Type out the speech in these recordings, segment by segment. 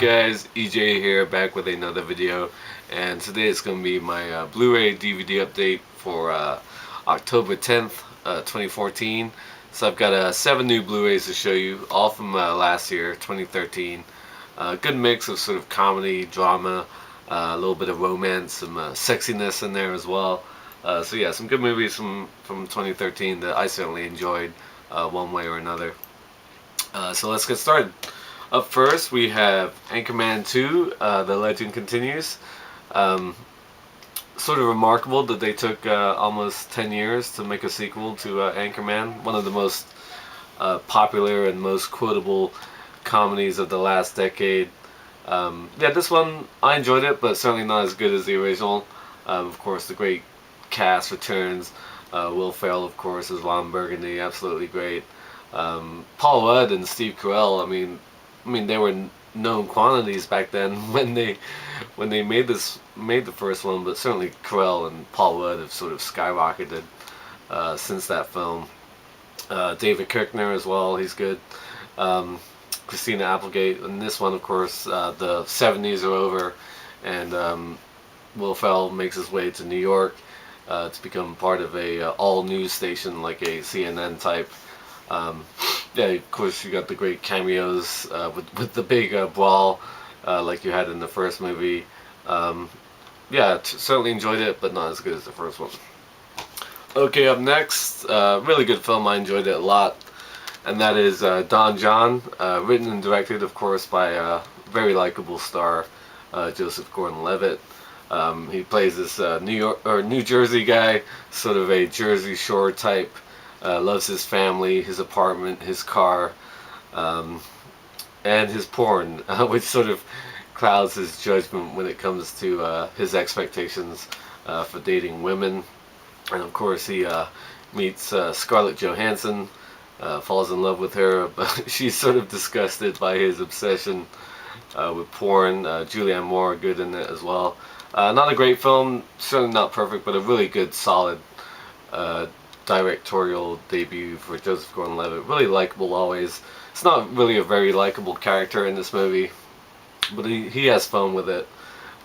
guys, EJ here, back with another video, and today it's going to be my Blu-ray DVD update for October 10th, 2014. So I've got 7 new Blu-rays to show you, all from last year, 2013. Good mix of sort of comedy, drama, a little bit of romance, some sexiness in there as well. So yeah, some good movies from 2013 that I certainly enjoyed one way or another. So let's get started. Up first, we have Anchorman 2, The Legend Continues. Sort of remarkable that they took almost 10 years to make a sequel to Anchorman, one of the most popular and most quotable comedies of the last decade. Yeah, this one, I enjoyed it, but certainly not as good as the original. Of course, the great cast returns. Will Ferrell, of course, as Ron Burgundy, absolutely great. Paul Rudd and Steve Carell, I mean, they were known quantities back then when they made the first one, but certainly Carell and Paul Rudd have sort of skyrocketed since that film. David Kirkner as well, he's good. Christina Applegate, and this one, of course, the 70s are over, and Will Ferrell makes his way to New York to become part of a all news station like a CNN type. Yeah, of course you got the great cameos with the big brawl like you had in the first movie. Yeah, certainly enjoyed it, but not as good as the first one. Okay, up next, really good film, I enjoyed it a lot, and that is Don John, written and directed, of course, by a very likable star, Joseph Gordon-Levitt. He plays this New Jersey guy, sort of a Jersey Shore type. Loves his family, his apartment, his car, and his porn, which sort of clouds his judgment when it comes to his expectations for dating women. And of course he meets Scarlett Johansson, falls in love with her, but she's sort of disgusted by his obsession with porn. Julianne Moore, good in it as well. Not a great film, certainly not perfect, but a really good, solid directorial debut for Joseph Gordon-Levitt. Really likable always. It's not really a very likable character in this movie, but he has fun with it.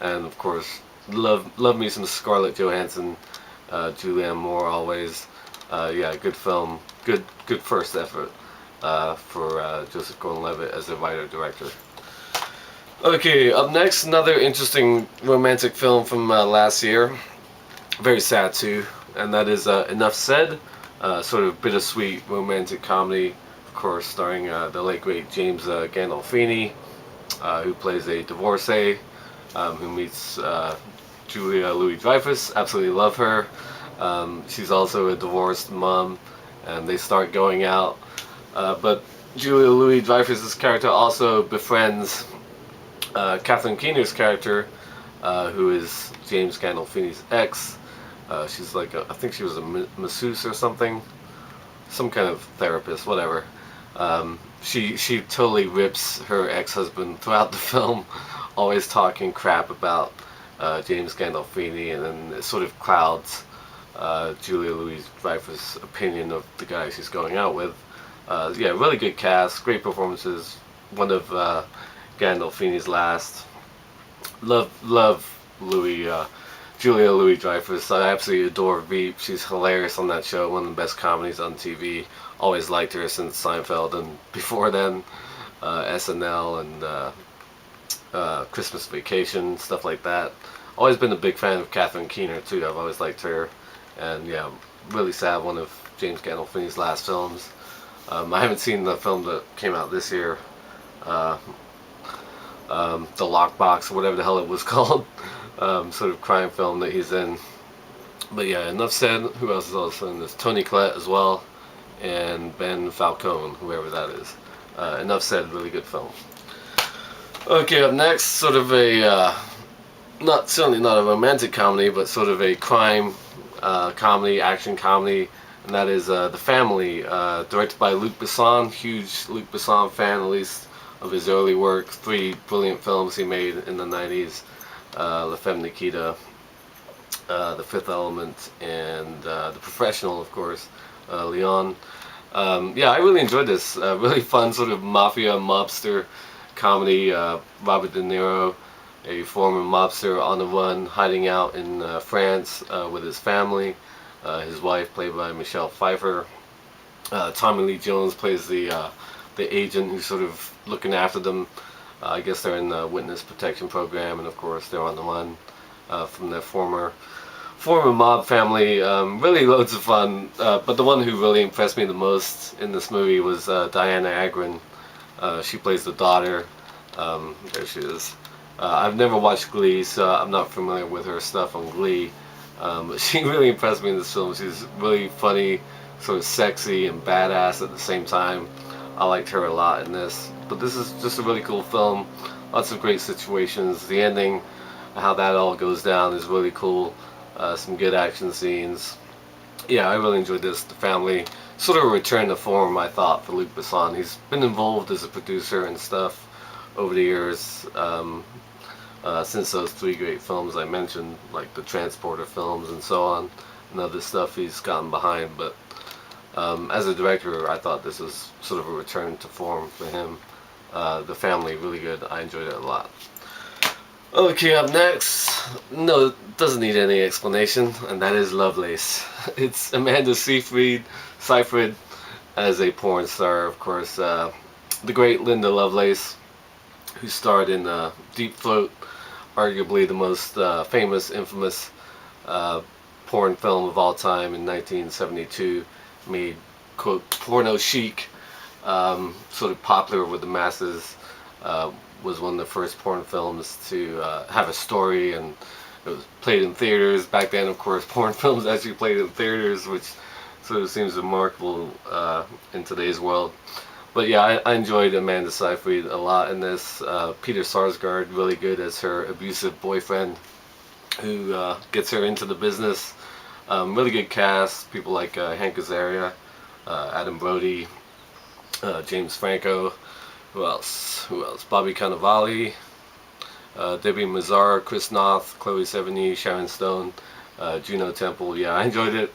And of course, love me some Scarlett Johansson, Julianne Moore always. Yeah, good film. Good first effort for Joseph Gordon-Levitt as a writer-director. Okay, up next, another interesting romantic film from last year. Very sad too. And that is Enough Said, sort of bittersweet romantic comedy, of course, starring the late great James Gandolfini, who plays a divorcee, who meets Julia Louis-Dreyfus. Absolutely love her. She's also a divorced mom, and they start going out. But Julia Louis-Dreyfus's character also befriends Catherine Keener's character, who is James Gandolfini's ex. She's like, I think she was a masseuse or something, some kind of therapist, whatever. She totally rips her ex-husband throughout the film, always talking crap about James Gandolfini, and then it sort of clouds Julia Louis-Dreyfus' opinion of the guy she's going out with. Yeah, really good cast, great performances. One of Gandolfini's last. Love Julia Louis-Dreyfus. I absolutely adore Veep. She's hilarious on that show, one of the best comedies on TV. Always liked her since Seinfeld, and before then, SNL and Christmas Vacation, stuff like that. Always been a big fan of Catherine Keener too. I've always liked her, and yeah, really sad, one of James Gandolfini's last films. I haven't seen the film that came out this year, The Lockbox, or whatever the hell it was called. Sort of crime film that he's in. But yeah, Enough Said. Who else is also in this? Toni Collette as well, and Ben Falcone, whoever that is. Enough Said, really good film. Okay, up next, sort of a certainly not a romantic comedy, but sort of a crime comedy, action comedy, and that is The Family, directed by Luc Besson. Huge Luc Besson fan, at least of his early work. 3 brilliant films he made in the 90s. La Femme Nikita, The Fifth Element, and The Professional, of course, Leon. Yeah, I really enjoyed this. Really fun sort of mafia, mobster comedy. Robert De Niro, a former mobster on the run, hiding out in France with his family. His wife, played by Michelle Pfeiffer. Tommy Lee Jones plays the agent who's sort of looking after them. I guess they're in the witness protection program, and of course they're on the run from their former mob family. Really loads of fun. But the one who really impressed me the most in this movie was Diana Agron. She plays the daughter. There she is. I've never watched Glee, so I'm not familiar with her stuff on Glee. But she really impressed me in this film. She's really funny, sort of sexy and badass at the same time. I liked her a lot in this. But this is just a really cool film. Lots of great situations. The ending, how that all goes down, is really cool. Some good action scenes. Yeah, I really enjoyed this. The family, sort of a return to form, I thought, for Luc Besson. He's been involved as a producer and stuff over the years, since those three great films I mentioned, like the Transporter films and so on, and other stuff he's gotten behind. But as a director, I thought this was sort of a return to form for him. The family, really good. I enjoyed it a lot. Okay, up next, no, it doesn't need any explanation, and that is Lovelace. It's Amanda Seyfried as a porn star, of course. The great Linda Lovelace, who starred in Deep Throat, arguably the most famous, infamous porn film of all time in 1972, made, quote, porno chic, sort of popular with the masses. Was one of the first porn films to have a story, and it was played in theaters. Back then, of course, porn films actually played in theaters, which sort of seems remarkable in today's world. But yeah, I enjoyed Amanda Seyfried a lot in this. Peter Sarsgaard, really good as her abusive boyfriend, who gets her into the business. Really good cast. People like Hank Azaria, Adam Brody, James Franco. Who else? Bobby Cannavale, Debbie Mazar, Chris Noth, Chloe Sevigny, Sharon Stone, Juno Temple. Yeah, I enjoyed it.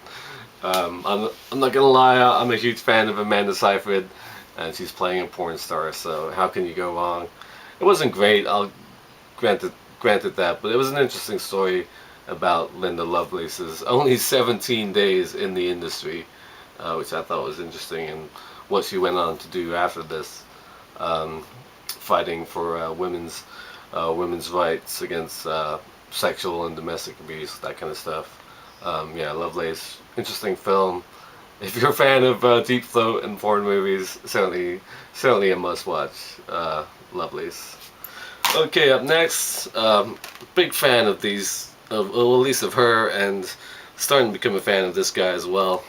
I'm not gonna lie, I'm a huge fan of Amanda Seyfried, and she's playing a porn star, so how can you go wrong? It wasn't great, I'll granted that, but it was an interesting story about Linda Lovelace's only 17 days in the industry, which I thought was interesting, and what she went on to do after this. Fighting for women's rights against sexual and domestic abuse, that kind of stuff. Yeah, Lovelace, interesting film. If you're a fan of Deep Throat and porn movies, certainly a must-watch. Lovelace. Okay, up next, big fan of these, well, at least of her, and starting to become a fan of this guy as well.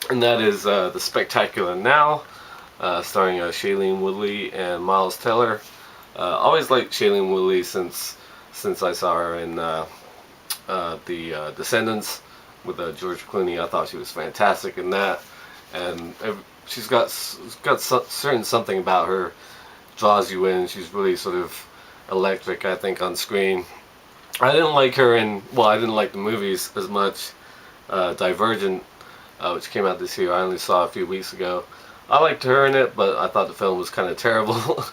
And that is The Spectacular Now. Starring Shailene Woodley and Miles Teller. Always liked Shailene Woodley since I saw her in the Descendants with George Clooney. I thought she was fantastic in that, and she's got certain something about her draws you in. She's really sort of electric, I think, on screen. I didn't like her I didn't like the movies as much. Divergent, which came out this year, I only saw a few weeks ago. I liked her in it, but I thought the film was kind of terrible.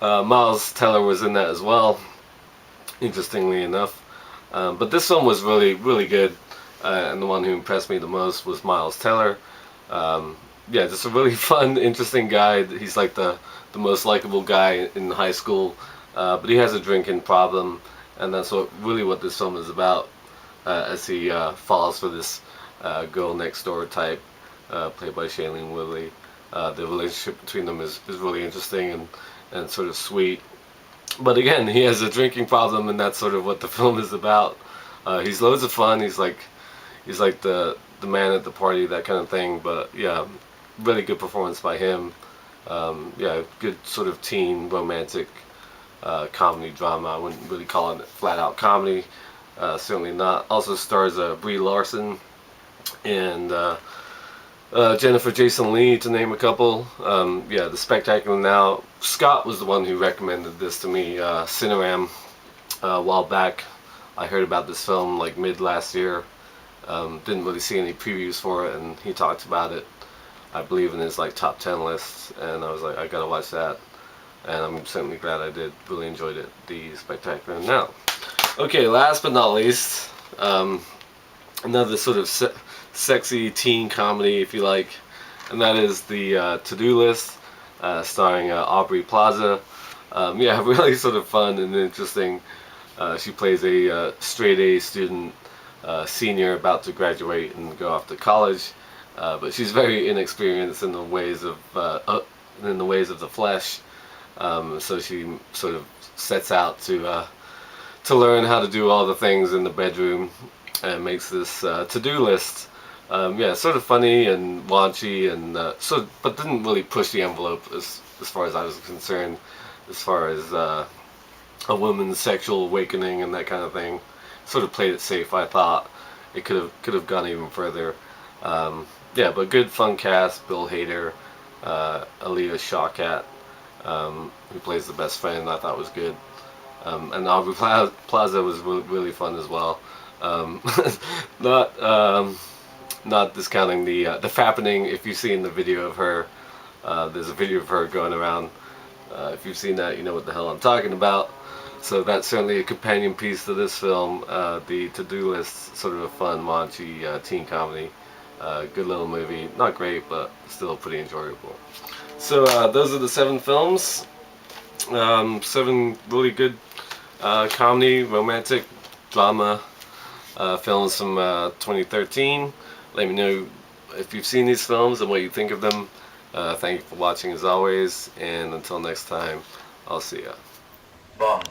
Miles Teller was in that as well, interestingly enough. But this film was really, really good, and the one who impressed me the most was Miles Teller. Yeah, just a really fun, interesting guy. He's like the most likable guy in high school, but he has a drinking problem, and that's what this film is about, as he falls for this girl next door type, played by Shailene Woodley. The relationship between them is really interesting and sort of sweet. But again, he has a drinking problem, and that's sort of what the film is about. He's loads of fun. He's like the man at the party, that kind of thing. But yeah, really good performance by him. Yeah, good sort of teen romantic comedy drama. I wouldn't really call it flat out comedy. Certainly not. Also stars Brie Larson and Jennifer Jason Leigh, to name a couple. Yeah, The Spectacular Now. Scott was the one who recommended this to me, Cineram, a while back. I heard about this film like mid last year. Didn't really see any previews for it, and he talked about it, I believe, in his like top 10 lists, and I was like, I gotta watch that. and I'm certainly glad I did. Really enjoyed it. The Spectacular Now. Okay, last but not least, another sort of sexy teen comedy, if you like, and that is the To-Do List, starring Aubrey Plaza. Yeah, really sort of fun and interesting. She plays a straight A student, senior about to graduate and go off to college, but she's very inexperienced in the ways of the flesh. So she sort of sets out to learn how to do all the things in the bedroom, and makes this to-do list. Yeah, sort of funny and raunchy, and but didn't really push the envelope as far as I was concerned, as far as a woman's sexual awakening and that kind of thing. Sort of played it safe. I thought it could have gone even further. Yeah, but good fun cast. Bill Hader, Aaliyah Shawkat, who plays the best friend, I thought was good. And Aubrey Plaza was really fun as well. Not not discounting the fappening. If you've seen the video of her, there's a video of her going around. If you've seen that, you know what the hell I'm talking about. So that's certainly a companion piece to this film. The To-Do List, sort of a fun, raunchy teen comedy. Good little movie. Not great, but still pretty enjoyable. So those are the 7 films. 7 really good comedy, romantic, drama films from 2013. Let me know if you've seen these films and what you think of them. Thank you for watching as always, and until next time, I'll see ya. Bond.